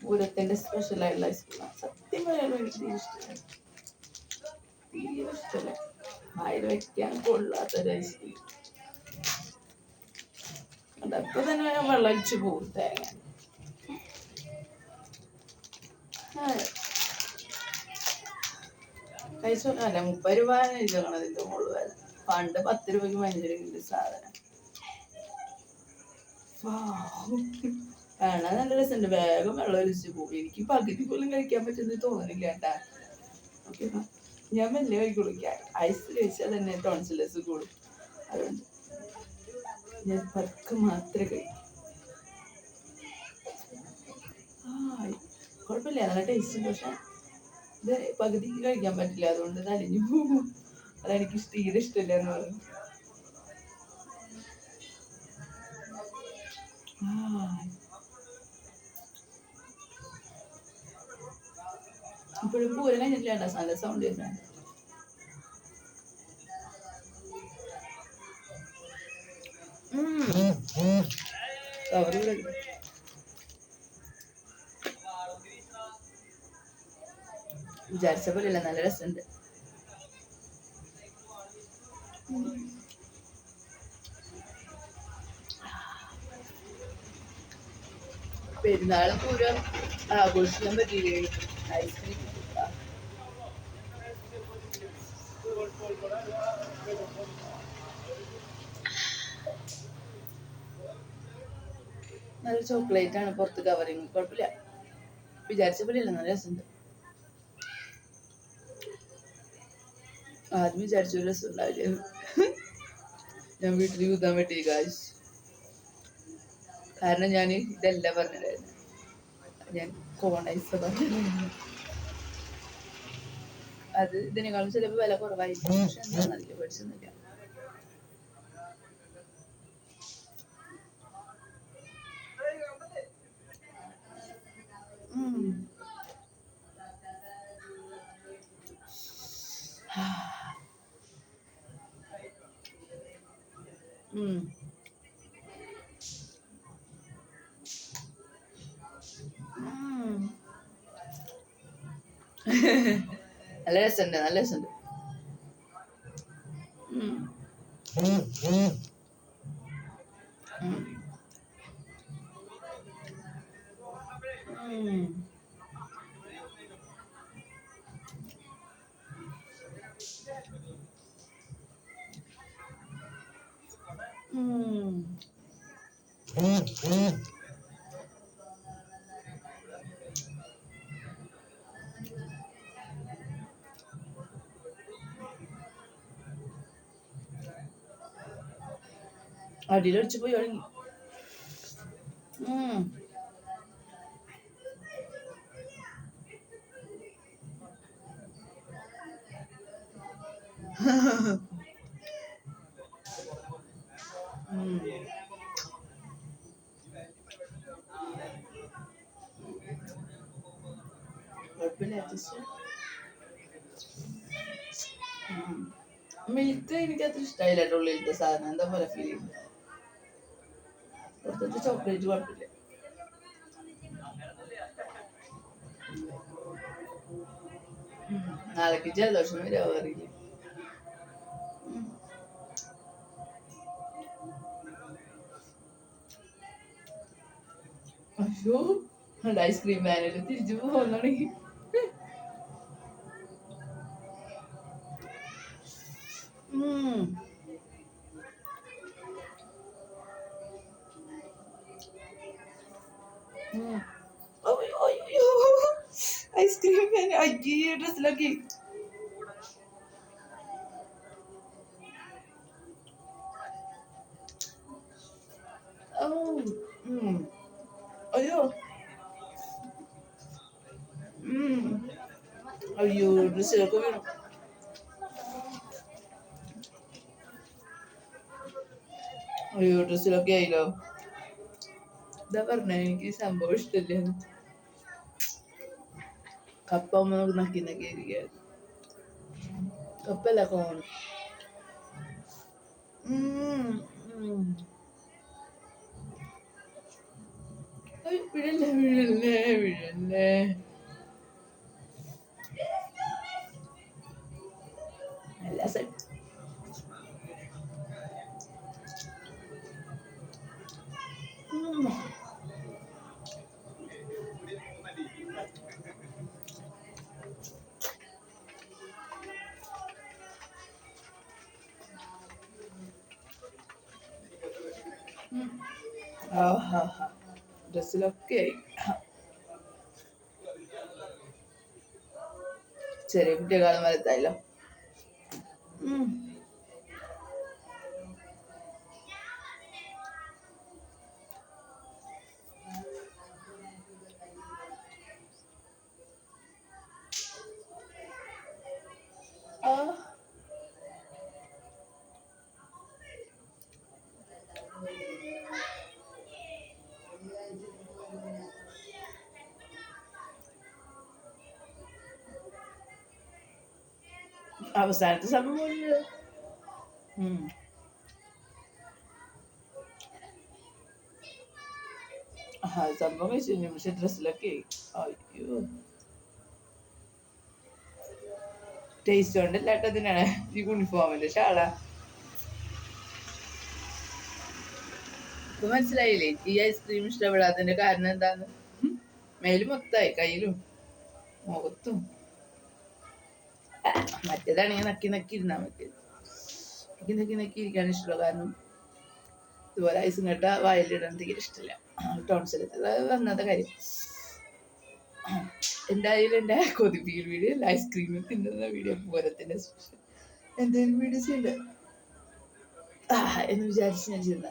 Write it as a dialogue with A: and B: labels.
A: പൂരത്തിന്റെ സ്പെഷ്യൽ ആയിട്ടുള്ള ഐസ്ക്രീമാണ്. സത്യം പറയാലോ എനിക്ക് തീരെ ഇഷ്ടമല്ല, തീരെ ഇഷ്ടമല്ല. വായിൽ വെക്കാൻ കൊള്ളാത്തൊരു ഐസ്ക്രീം. അതപ്പോ തന്നെ വെള്ളമൊഴിച്ച് പോകും തേങ്ങ. കഴിച്ചു നോക്കാല്ല, 30 രൂപ ചോദിക്കണം അതിന്റെ മുകളിൽ വില. പണ്ട് 10 രൂപയ്ക്ക് 15 രൂപയ്ക്ക് സാധനം. കാണാൻ നല്ല രസമുണ്ട്, വേഗം വെള്ളം ഒലിച്ച് പോകും. എനിക്ക് പകുതി പോലും കഴിക്കാൻ പറ്റുന്നത് തോന്നുന്നില്ല കേട്ടാ. ഓക്കെ, ഞാൻ മെല്ലെ കഴിക്കുള്ളൂ. ഐസ് കഴിച്ചാൽ തന്നെ ടോൺസിലസ് കൂടും, അതുകൊണ്ട് ഞാൻ പതുക്കെ മാത്രമേ കഴിക്കൂ. കുഴപ്പമില്ല, നല്ല ടേസ്റ്റ് ഉണ്ട്. പക്ഷെ ഇത് പകുതിക്ക് കഴിക്കാൻ പറ്റില്ല, അതുകൊണ്ട് ഇത് അലിഞ്ഞു പോകും. അതെനിക്ക് തീരെ ഇഷ്ടമില്ല എന്ന് പറഞ്ഞു. ഇപ്പോഴും പൂരം കഴിഞ്ഞിട്ടില്ല, നല്ല സൗണ്ട് വരുന്നുണ്ട്. വിചാരിച്ച പോലെയല്ല, നല്ല രസമുണ്ട്. പെരുന്നാളും പൂരം ആഘോഷിക്കാൻ പറ്റിയില്ലേ? ഐസ്ക്രീം നല്ല ചോക്ലേറ്റ് ആണ് പുറത്ത് കവറിങ്. കുഴപ്പമില്ല, വിചാരിച്ച പോലെയല്ല, നല്ല രസമുണ്ട്. ആദ്യം വിചാരിച്ചു രസം ഉണ്ടാവില്ല. ഞാൻ വീട്ടിൽ യൂതാൻ പറ്റി ഗായ്സ്, കാരണം ഞാൻ ഇതല്ല പറഞ്ഞിട്ടായിരുന്നു, ഞാൻ കോണൈസ പറഞ്ഞിരുന്നു. അത് ഇതിനേക്കാളും ചിലപ്പോൾ വില കുറവായിരിക്കും, പക്ഷെ എന്താ നല്ല പഠിച്ചൊന്നുമില്ല. നല്ല രസമുണ്ട്, നല്ല രസമുണ്ട്. അടിയിലൊഴിച്ച് പോയി തുടങ്ങി. മിൽക്ക് എനിക്ക് അത്ര ഇഷ്ടമായില്ല കേട്ടോ, ഉള്ളിലത്തെ സാധനം എന്താ പോലെ ഫീൽ ചെയ്യുന്നത്. പുറത്തത്തെ ചോക്ലേറ്റ് കുഴപ്പമില്ല. നാളേക്ക് ജലദോഷം വരാ അറിയില്ല. അയ്യോ, ഐസ്ക്രീം വാനിൽ തിരിച്ചു പോകാൻ തുടങ്ങി. ഐസ്ക്രീം വാൻ അയ്യേ ഡ്രസ്സിലാക്കി. അയ്യോ അയ്യോ ഡ്രസ്സിലൊക്കെ വീണു. അയ്യോ ഡ്രസ്സിലൊക്കെ ആയില്ലോ. ഇതാ പറഞ്ഞ എനിക്ക് സംഭവം ഇഷ്ടല്ലേ. കപ്പ നക്കി നക്കി ഇരിക്കുകയായിരുന്നു. കപ്പല്ല കോൺ. വിഴല്ലേ വിഴല്ലേ വിഴല്ലേ. ഡ്രസ്സിലൊക്കെ ആയി. ചെറിയ കുട്ടികാലം വലുതായല്ലോ. അവസാനത്തെ സംഭവം സംഭവം കഴിച്ചു. പക്ഷെ ഡ്രസ്സിലൊക്കെ അയ്യോ ടേസ്റ്റ് കൊണ്ടല്ലാട്ടതിനാണ് ഈ യൂണിഫോമിന്റെ ഷാള. ഇപ്പൊ മനസ്സിലായില്ലേ ഈ ഐസ്ക്രീം ഇഷ്ടപ്പെടാത്തതിന്റെ കാരണം എന്താന്ന്? മേല് മൊത്തമായി, കയ്യിലും മുഖത്തും. മറ്റേതാണെങ്കിൽ നക്കി നക്കി ഇരുന്നാ മറ്റേത് നക്കി ഇരിക്കാൻ ഇഷ്ടമുള്ള കാരണം ഇതുപോലെ ഐസും കട്ട വായിലിടാൻ തീരെ ഇഷ്ടമില്ല. ടോൺസിലത്തിൽ വന്നത്തെ കാര്യം. എന്തായാലും എൻ്റെ കൊതിപ്പിക്കൽ വീഡിയോ അല്ല, ഐസ്ക്രീമിൽ തിന്നുന്ന വീഡിയോ പൂരത്തിന്റെ സ്പെഷ്യൽ എന്തെങ്കിലും വീഡിയോ ചെയ്യണ്ട എന്ന് വിചാരിച്ച് ഞാൻ ചെയ്യുന്ന